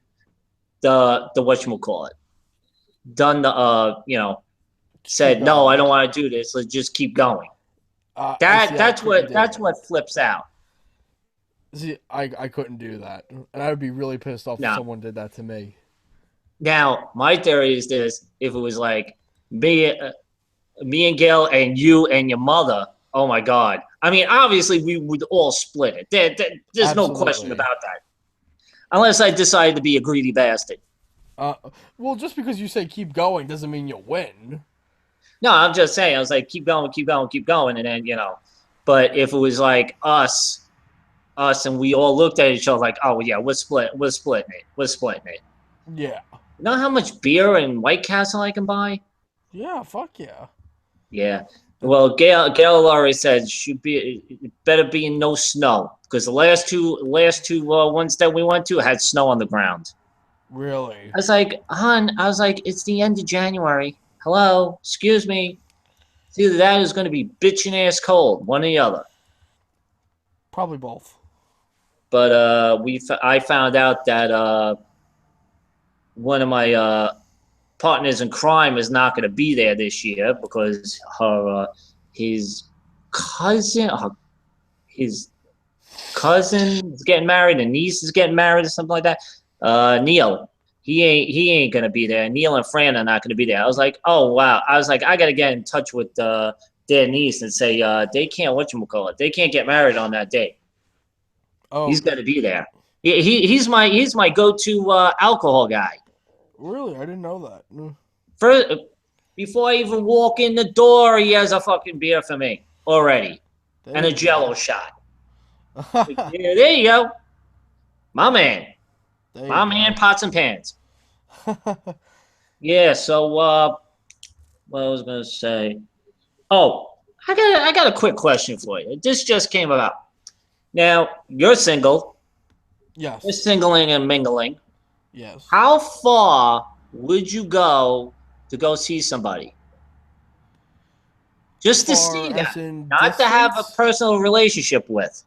the whatchamacallit, done the, you know, said, no, I don't want to do this, let's just keep going. That's what flips out. See, I couldn't do that. And I would be really pissed off if someone did that to me. Now, my theory is this: if it was like me and Gail and you and your mother, oh my God! I mean, obviously we would all split it. There's no question about that. Unless I decide to be a greedy bastard. Well, just because you say keep going doesn't mean you'll win. No, I'm just saying. I was like, keep going, and then you know. But if it was like us, and we all looked at each other like, oh yeah, we're splitting it. Yeah. You know how much beer and White Castle I can buy? Yeah, fuck yeah. Yeah. Well, Gail already said it better be in no snow, because the last two ones that we went to had snow on the ground. Really? I was like, hon, it's the end of January. Hello, excuse me. It's either that or it's going to be bitching ass cold, one or the other. Probably both. But I found out that one of my partners in crime is not going to be there this year because his cousin is getting married, and niece is getting married, or something like that. Neil, he ain't going to be there. Neil and Fran are not going to be there. I was like, oh wow. I was like, I got to get in touch with their niece and say they can't they can't get married on that day. Oh, he's got to be there. He's my go-to alcohol guy. Really? I didn't know that. First, before I even walk in the door, he has a fucking beer for me already. And a Jello shot. Yeah, there you go. My man. My man, pots and pans. Yeah, so what I was going to say. Oh, I got a quick question for you. This just came about. Now, you're single. Yes. You're singling and mingling. Yes. How far would you go to go see somebody? Just to see that, not to have a personal relationship with.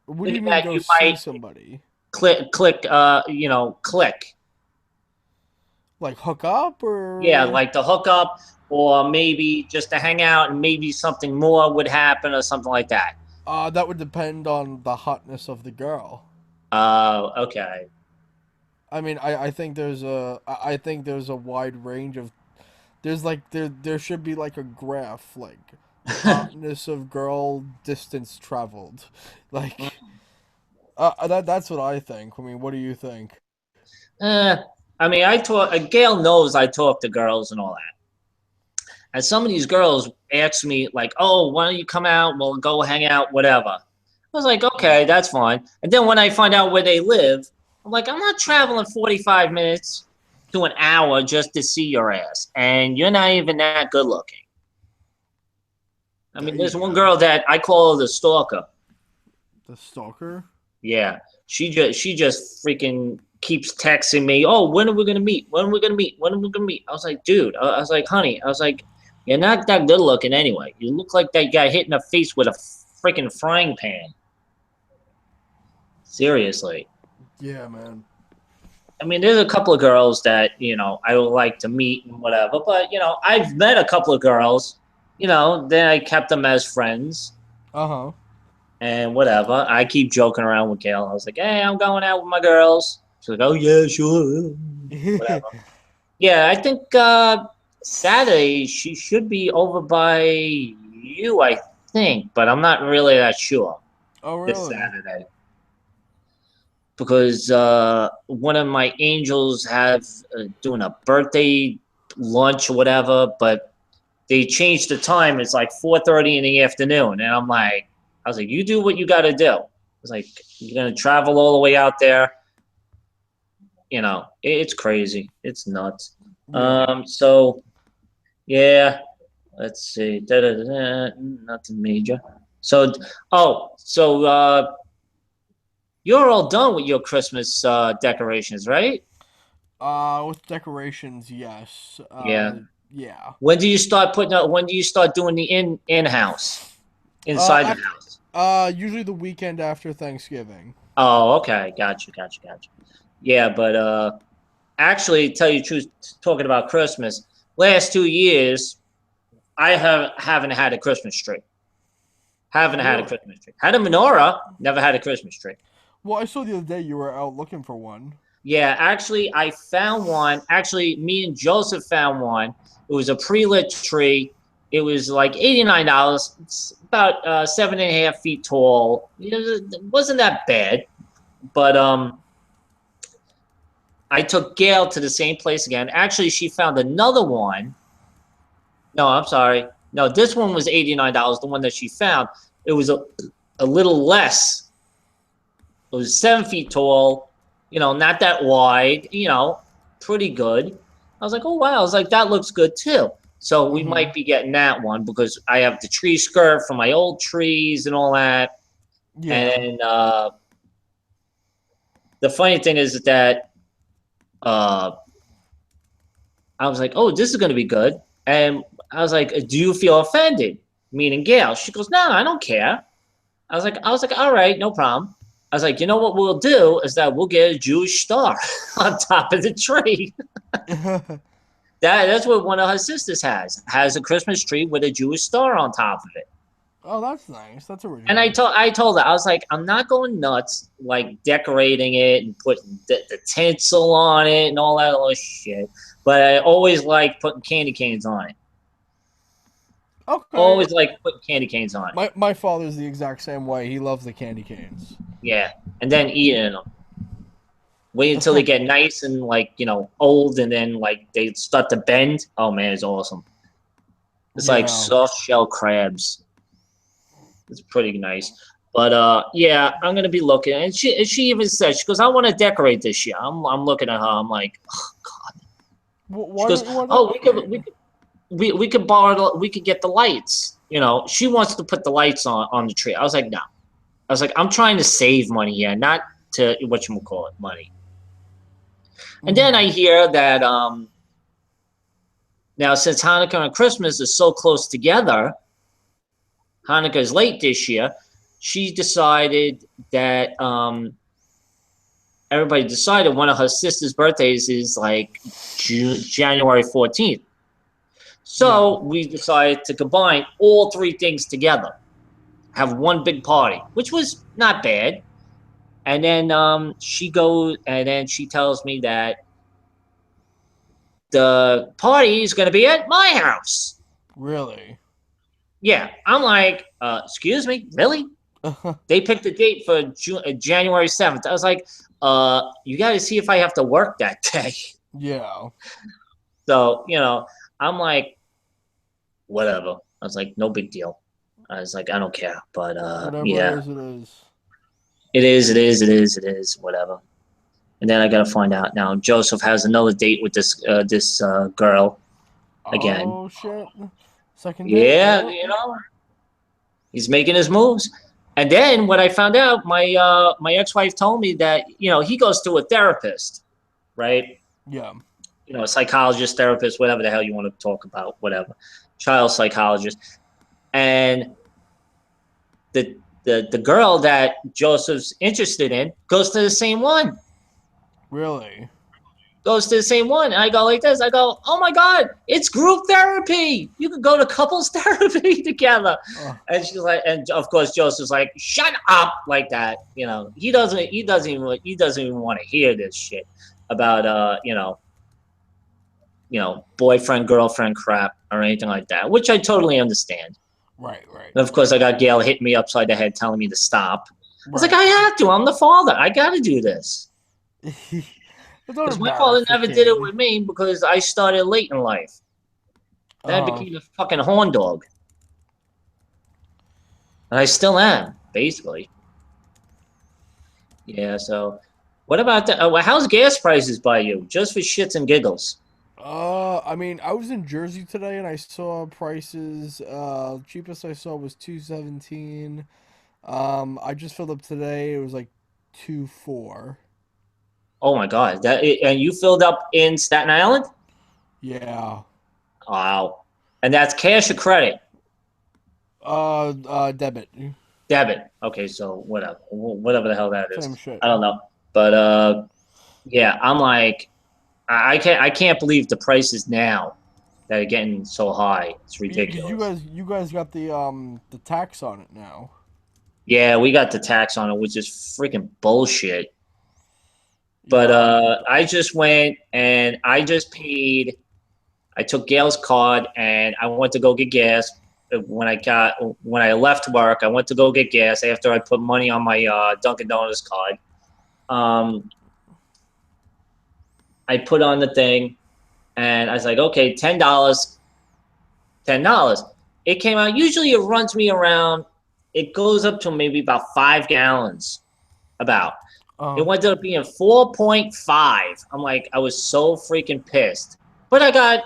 What do you mean go see somebody? Click. Click. Like hook up, or? Yeah, like to hook up, or maybe just to hang out, and maybe something more would happen, or something like that. That would depend on the hotness of the girl. Okay. I mean, I think there's a wide range of, there should be like a graph, like hotness of girl, distance traveled, like that's what I think. I mean, what do you think? I mean, Gail knows I talk to girls and all that, And some of these girls ask me like, "Oh, why don't you come out? We'll go hang out, whatever." I was like, "Okay, that's fine." And then when I find out where they live, I'm like, "I'm not traveling 45 minutes to an hour just to see your ass, and you're not even that good looking." I There mean, you there's one go. girl that I call her the stalker. The stalker. Yeah, she just freaking keeps texting me. Oh, when are we gonna meet? When are we gonna meet? When are we gonna meet? I was like, dude. I was like, honey. I was like, you're not that good looking anyway. You look like that guy hit in the face with a freaking frying pan. Seriously. Yeah, man. I mean, there's a couple of girls that I would like to meet and whatever, but I've met a couple of girls. Then I kept them as friends. Uh huh. And whatever. I keep joking around with Gail. I was like, "Hey, I'm going out with my girls." She's like, "Oh yeah, sure, whatever." Yeah, I think Saturday she should be over by you. I think, but I'm not really that sure Oh, this really? Saturday because one of my angels have doing a birthday lunch or whatever, but they changed the time. It's like 4:30 in the afternoon, and I was like, you do what you got to do. I was like, you're gonna travel all the way out there. It's crazy. It's nuts. Yeah. So yeah, let's see. Da-da-da-da, nothing major. So, you're all done with your Christmas decorations, right? With decorations, yes. Yeah. Yeah. When do you start doing the in-house inside the After, house? usually the weekend after Thanksgiving. Oh, okay. Got you. Yeah, but actually, tell you the truth, talking about Christmas, last 2 years haven't had a Christmas tree. Haven't had a Really? Christmas tree. Had a menorah, never had a Christmas tree. Well, I saw the other day you were out looking for one. Yeah, actually, I found one. Actually, me and Joseph found one. It was a pre-lit tree. It was like $89. It's about 7.5 feet tall. It wasn't that bad, but I took Gail to the same place again. Actually, she found another one. No, I'm sorry. No, this one was $89. The one that she found, it was a little less. It was 7 feet tall. Not that wide. Pretty good. I was like, oh wow. I was like, that looks good too. So we Mm-hmm. might be getting that one because I have the tree skirt for my old trees and all that. Yeah. And the funny thing is that uh, I was like, oh, this is going to be good. And I was like, do you feel offended? Meaning Gail. She goes, no, I don't care. I was like, all right, no problem. I was like, you know what we'll do is that we'll get a Jewish star on top of the tree. That's what one of her sisters has a Christmas tree with a Jewish star on top of it. Oh, that's nice. That's And I original. told I told her I was like, I'm not going nuts like decorating it and putting the tinsel on it and all that other shit. But I always like putting candy canes on it. Okay. Always like putting candy canes on it. My father's the exact same way. He loves the candy canes. Yeah, and then eating them. Wait until they get nice and old, and then they start to bend. Oh man, it's awesome. It's like Yeah. soft shell crabs. It's pretty nice. But yeah, I'm gonna be looking. And she even said, she goes, I want to decorate this year. I'm looking at her. I'm like, oh God. She Why goes, don't you want to oh, decorate? we could borrow we could get the lights. She wants to put the lights on the tree. I was like, no. I was like, I'm trying to save money here, not to whatchamacallit money. And then I Mm-hmm. hear that now since Hanukkah and Christmas is so close together, Hanukkah is late this year. She decided that everybody decided one of her sister's birthdays is like January 14th. Yeah. So we decided to combine all three things together, have one big party, which was not bad. And then she tells me that the party is going to be at my house. Really? Yeah, I'm like, excuse me, really? They picked a date for January 7th. I was like, you got to see if I have to work that day. Yeah. So, I'm like, whatever. I was like, no big deal. I was like, I don't care. But Whatever it yeah, is, it is. it is, whatever. And then I gotta find out now. Joseph has another date with this girl again. Oh shit! Second date. Yeah, Yep. he's making his moves. And then when I found out, my ex-wife told me that he goes to a therapist, right? Yeah. A psychologist, therapist, whatever the hell you want to talk about, whatever, child psychologist. And the girl that Joseph's interested in goes to the same one. Really? Goes to the same one. And I go like this. I go, oh my God, it's group therapy. You could go to couples therapy together. And she's like, and of course Joseph's like, shut up, like that. He doesn't even want to hear this shit about boyfriend, girlfriend crap or anything like that, which I totally understand. Right. And of course I got Gail hitting me upside the head telling me to stop. I was Right. like, I have to. I'm the father. I got to do this. Because my father never did it with me because I started late in life. Then I became a fucking horn dog. And I still am, basically. Yeah, so what about that? How's gas prices by you? Just for shits and giggles. I mean, I was in Jersey today and I saw prices. Cheapest I saw was 217. I just filled up today. It was like 2.4. Oh my God. And you filled up in Staten Island? Yeah. Wow. And that's cash or credit? Debit. Debit. Okay, so whatever the hell that is. Same shit. I don't know. But yeah, I'm like, I can't believe the prices now that are getting so high. It's ridiculous. You guys got the tax on it now. Yeah, we got the tax on it, which is freaking bullshit. But Yeah. I just went and I just paid. I took Gail's card and I went to go get gas. When I left work, I went to go get gas after I put money on my Dunkin' Donuts card. I put on the thing, and I was like, okay, $10. It came out. Usually, it runs me around. It goes up to maybe about 5 gallons. It went up being 4.5. I'm like, I was so freaking pissed. But I got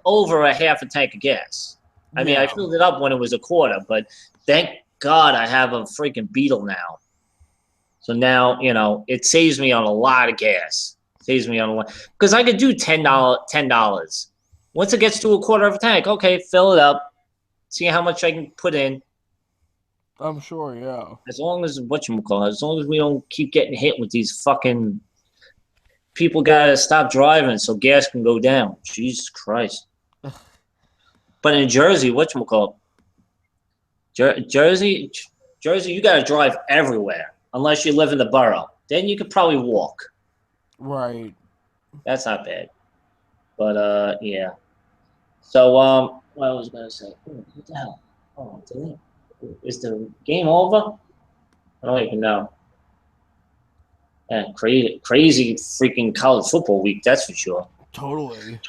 over a half a tank of gas. I mean, I filled it up when it was a quarter, but thank God I have a freaking Beetle now. So now, it saves me on a lot of gas. Saves me on a lot. Because I could do $10. Once it gets to a quarter of a tank, okay, fill it up. See how much I can put in. I'm sure, yeah. As long as we don't keep getting hit with these fucking people gotta stop driving so gas can go down. Jesus Christ. But in Jersey, Jersey, you gotta drive everywhere unless you live in the borough. Then you could probably walk. Right. That's not bad. But yeah. So what I was gonna say? What the hell? Oh, is the game over? I don't even know. Yeah, crazy freaking college football week, that's for sure. Totally.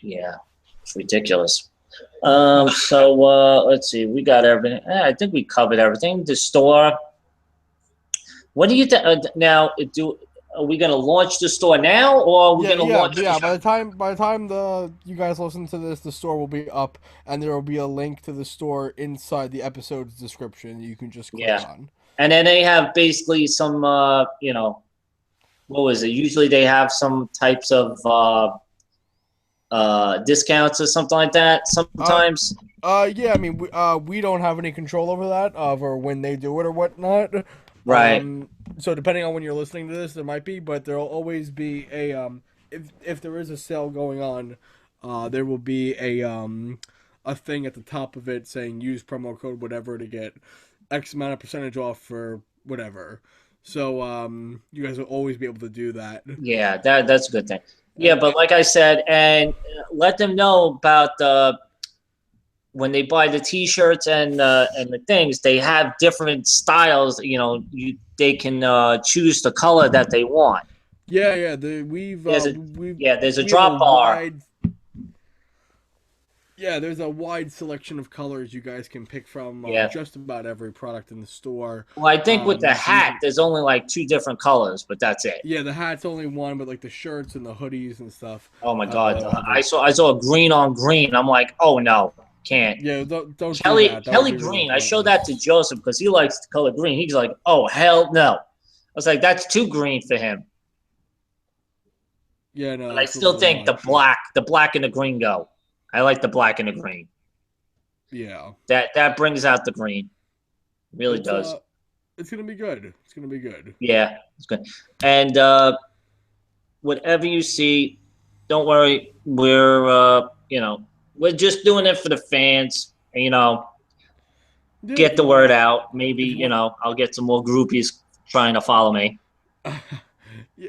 Yeah, it's ridiculous. So let's see, we got everything. I think we covered everything. The store. What do you think? Now, are we gonna launch the store now, or are we gonna launch? Yeah. By the time you guys listen to this, the store will be up, and there will be a link to the store inside the episode's description. You can just click on. And then they have basically some, what was it? Usually they have some types of discounts or something like that. Sometimes. Yeah. I mean, we don't have any control over that, or when they do it or whatnot. Right. So depending on when you're listening to this, there might be, but there'll always be a if there is a sale going on, there will be a thing at the top of it saying use promo code whatever to get X amount of percentage off for whatever. So you guys will always be able to do that. Yeah, that's a good thing. Yeah, but like I said, and let them know about when they buy the T-shirts and the things, they have different styles. They can choose the color that they want. Yeah. There's a drop bar. Yeah, there's a wide selection of colors you guys can pick from. Yeah. Just about every product in the store. Well, I think with the hat, Even, there's only like 2 different colors, but that's it. yeah, the hat's only one, but like the shirts and the hoodies and stuff. Oh my God, I Like, saw a green on green. I'm like, oh no, can't. yeah, don't do Kelly that. That would Kelly be really Green. I showed that to pointless. Joseph because he likes the color green. He's like, oh hell no. I was like, that's too green for him. Yeah, no, But I that's a still little think much. the black and the green go. I like the black and the green. Yeah, That brings out the green. It really it's does. it's gonna be good. It's gonna be good. Yeah, it's good. And whatever you see, don't worry. We're just doing it for the fans. Yeah, Get the word out. Maybe, if you want, I'll get some more groupies trying to follow me. yeah,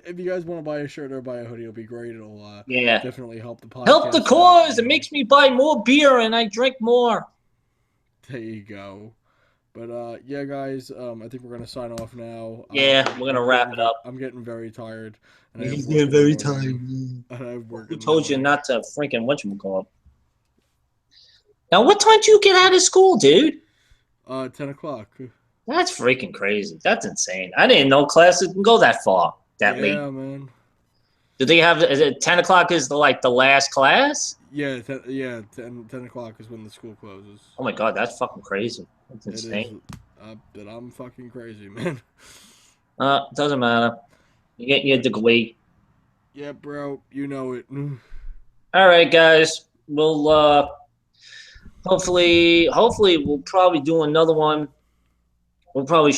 if you guys want to buy a shirt or buy a hoodie, it'll be great. It'll Yeah. definitely help the Help the podcast out. cause. It makes me buy more beer and I drink more. There you go. But yeah, guys, I think we're gonna sign off now. Yeah, we're gonna wrap it up. I'm getting very tired. And I have He's work in getting the very morning. tired. I have work Who in the told you morning. not to freaking whatchamacallit? Now, what time do you get out of school, dude? 10 o'clock. That's freaking crazy. That's insane. I didn't know classes can go that far, that late. Yeah, man. Do they have? Is it 10 o'clock? Is the last class? Yeah, 10 o'clock is when the school closes. Oh my god, that's fucking crazy. That's It is. insane. But I'm fucking crazy, man. Doesn't matter. You get your degree. Yeah, bro. You know it. All right, guys. We'll hopefully we'll probably do another one. We'll probably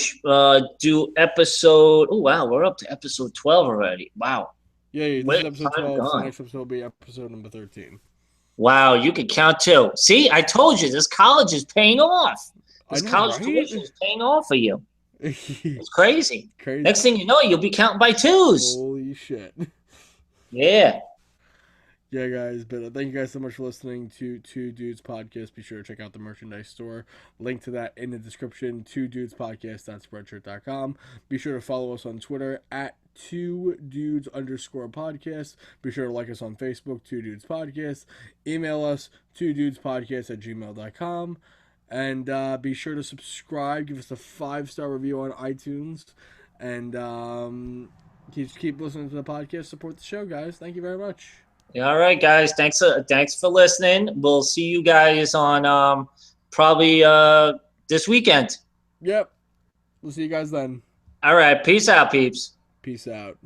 do episode. Oh wow, we're up to episode 12 already. Wow. Yeah, this Where's is episode time 12. So the gone? next episode will be episode number 13. Wow, you can count too. See, I told you this college is paying off. This I know, college right? tuition is paying off for you. Crazy. It's crazy. Next thing you know, you'll be counting by twos. Holy shit. Yeah. Yeah, guys, but thank you guys so much for listening to Two Dudes Podcast. Be sure to check out the merchandise store. Link to that in the description, twodudespodcast.spreadshirt.com. Be sure to follow us on Twitter at 2dudes_podcast. Be sure to like us on Facebook, Two Dudes Podcast. Email us, twodudespodcast@gmail.com. And be sure to subscribe. Give us a 5-star review on iTunes. And keep listening to the podcast. Support the show, guys. Thank you very much. All right, guys. Thanks for listening. We'll see you guys on probably this weekend. Yep. We'll see you guys then. All right. Peace out, peeps. Peace out.